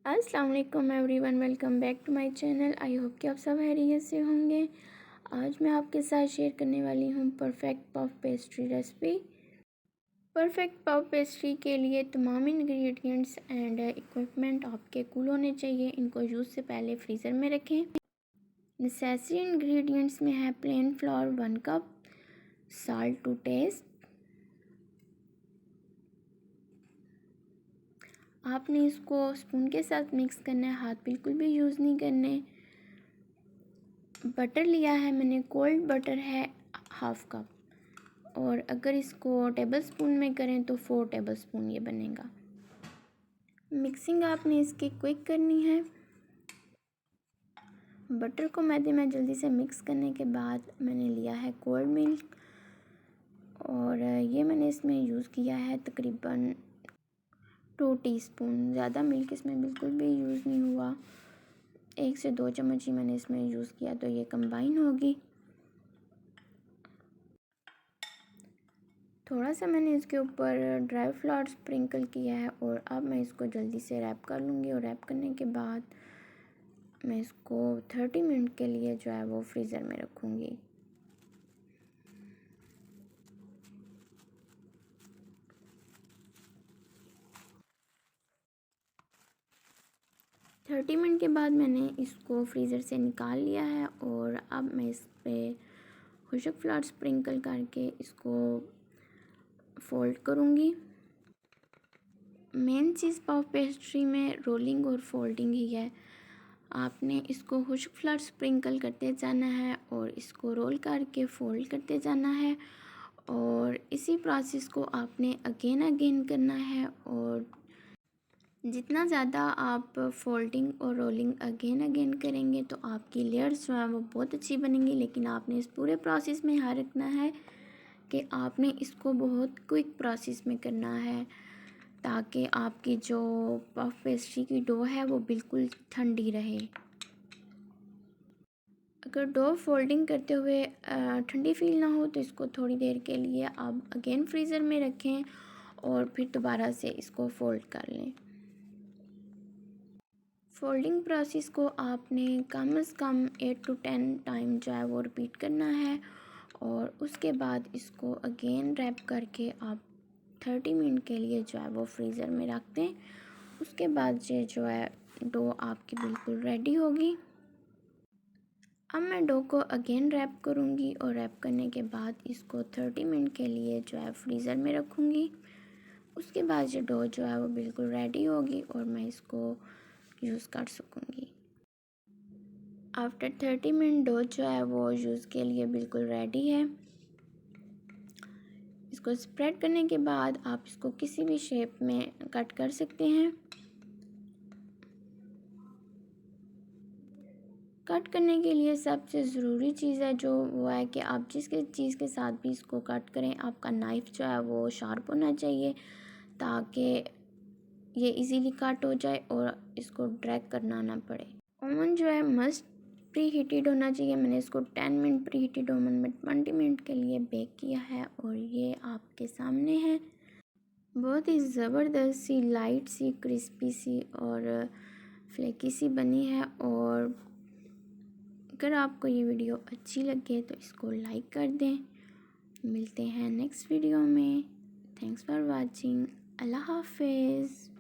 अस्सलाम वालेकुम everyone, welcome back to my channel. I hope कि आप सब खैरियत से होंगे। आज मैं आपके साथ शेयर करने वाली हूँ perfect puff pastry recipe. Perfect puff pastry के लिए तमाम इंग्रेडिएंट्स एंड इक्विपमेंट आपके कूल होने चाहिए। इनको यूज़ से पहले फ्रीज़र में रखें। नेसेसरी इंग्रेडिएंट्स में है plain flour 1 cup, salt to taste. आपने इसको स्पून के साथ मिक्स करना है, हाथ बिल्कुल भी यूज़ नहीं करने। बटर लिया है मैंने, कोल्ड बटर है 1/2 कप, और अगर इसको टेबल स्पून में करें तो 4 टेबल स्पून ये बनेगा। मिक्सिंग आपने इसकी क्विक करनी है। बटर को मैदे में जल्दी से मिक्स करने के बाद मैंने लिया है कोल्ड मिल्क, और ये मैंने इसमें यूज़ किया है तकरीबन 2 टीस्पून। ज़्यादा मिल्क इसमें बिल्कुल भी यूज़ नहीं हुआ, 1 से 2 चम्मच ही मैंने इसमें यूज़ किया, तो ये कंबाइन होगी। थोड़ा सा मैंने इसके ऊपर ड्राई फ्लावर स्प्रिंकल किया है, और अब मैं इसको जल्दी से रैप कर लूँगी। और रैप करने के बाद मैं इसको 30 मिनट के लिए जो है वो फ्रीज़र में रखूँगी। थर्टी मिनट के बाद मैंने इसको फ्रीज़र से निकाल लिया है, और अब मैं इस पर खुशक फ्लावर स्प्रिंकल करके इसको फोल्ड करूँगी। मेन चीज़ पफ पेस्ट्री में रोलिंग और फोल्डिंग ही है। आपने इसको खुशक फ्लावर स्प्रिंकल करते जाना है और इसको रोल करके फोल्ड करते जाना है, और इसी प्रोसेस को आपने अगेन करना है। और जितना ज़्यादा आप फोल्डिंग और रोलिंग अगेन करेंगे तो आपकी लेयर्स जो हैं वो बहुत अच्छी बनेंगी। लेकिन आपने इस पूरे प्रोसेस में ध्यान रखना है कि आपने इसको बहुत क्विक प्रोसेस में करना है, ताकि आपकी जो पफ पेस्ट्री की डो है वो बिल्कुल ठंडी रहे। अगर डो फोल्डिंग करते हुए ठंडी फील ना हो तो इसको थोड़ी देर के लिए आप अगेन फ्रीज़र में रखें और फिर दोबारा से इसको फोल्ड कर लें। फोल्डिंग प्रोसेस को आपने कम से कम 8 to 10 टाइम जो है वो रिपीट करना है, और उसके बाद इसको अगेन रैप करके आप 30 मिनट के लिए जो है वो फ्रीज़र में रख दें। उसके बाद ये जो है डो आपकी बिल्कुल रेडी होगी। अब मैं डो को अगेन रैप करूँगी, और रैप करने के बाद इसको 30 मिनट के लिए जो है फ्रीज़र में रखूँगी। उसके बाद ये डो जो है वो बिल्कुल रेडी होगी और मैं इसको यूज़ कर सकूँगी। आफ्टर 30 मिनट डो जो है वो यूज़ के लिए बिल्कुल रेडी है। इसको स्प्रेड करने के बाद आप इसको किसी भी शेप में कट कर सकते हैं। कट करने के लिए सबसे ज़रूरी चीज़ है जो वो है कि आप जिस चीज़ के साथ भी इसको कट करें, आपका नाइफ़ जो है वो शार्प होना चाहिए, ताकि ये इजीली कट हो जाए और इसको ड्रैग करना ना पड़े। ओवन जो है मस्ट प्री हीटेड होना चाहिए। मैंने इसको 10 मिनट प्री हीटेड ओवन में 20 मिनट के लिए बेक किया है, और ये आपके सामने है। बहुत ही ज़बरदस्त सी लाइट सी क्रिस्पी सी और फ्लेकी सी बनी है। और अगर आपको ये वीडियो अच्छी लगे तो इसको लाइक कर दें। मिलते हैं नेक्स्ट वीडियो में। Thanks for watching. अल्लाह हाफिज़।